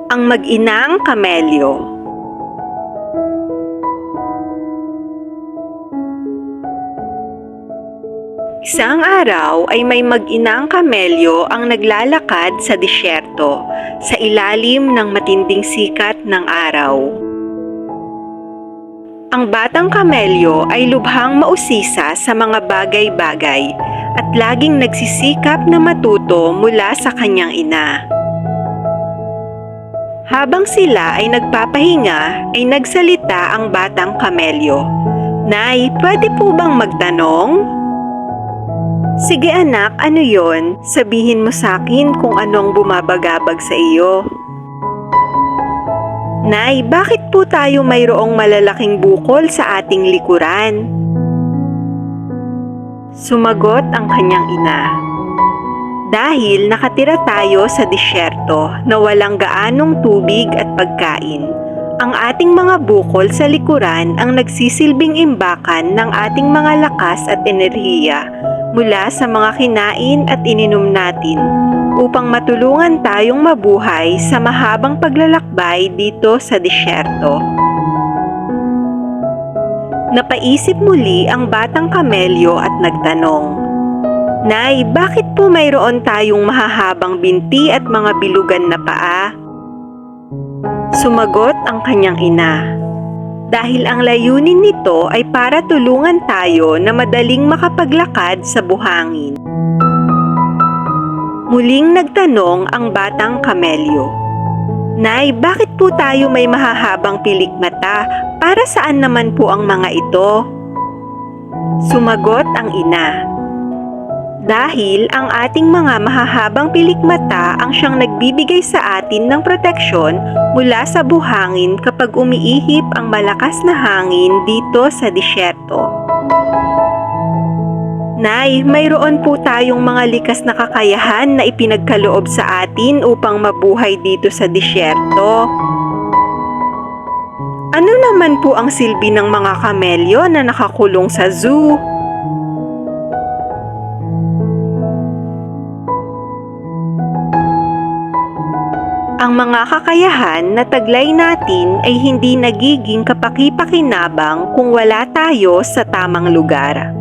Ang mag-inang kamelyo. Isang araw ay may mag-inang kamelyo ang naglalakad sa disyerto sa ilalim ng matinding sikat ng araw. Ang batang kamelyo ay lubhang mausisa sa mga bagay-bagay at laging nagsisikap na matuto mula sa kanyang ina. Habang sila ay nagpapahinga, ay nagsalita ang batang kamelyo. "Nay, pwede po bang magtanong?" "Sige anak, ano yon? Sabihin mo sa akin kung anong bumabagabag sa iyo." "Nay, bakit po tayo mayroong malalaking bukol sa ating likuran?" Sumagot ang kanyang ina. "Dahil nakatira tayo sa disyerto na walang gaanong tubig at pagkain, ang ating mga bukol sa likuran ang nagsisilbing imbakan ng ating mga lakas at enerhiya mula sa mga kinain at ininom natin upang matulungan tayong mabuhay sa mahabang paglalakbay dito sa disyerto." Napaisip muli ang batang kamelyo at nagtanong, "Nay, bakit po mayroon tayong mahahabang binti at mga bilugan na paa?" Sumagot ang kanyang ina, "Dahil ang layunin nito ay para tulungan tayo na madaling makapaglakad sa buhangin." Muling nagtanong ang batang kamelyo, "Nay, bakit po tayo may mahahabang pilikmata? Para saan naman po ang mga ito?" Sumagot ang ina, "Dahil ang ating mga mahahabang pilikmata ang siyang nagbibigay sa atin ng proteksyon mula sa buhangin kapag umiihip ang malakas na hangin dito sa disyerto." "Nay, mayroon po tayong mga likas na kakayahan na ipinagkaloob sa atin upang mabuhay dito sa disyerto." "Ano naman po ang silbi ng mga kamelyo na nakakulong sa zoo?" Ang mga kakayahan na taglay natin ay hindi nagiging kapaki-pakinabang kung wala tayo sa tamang lugar.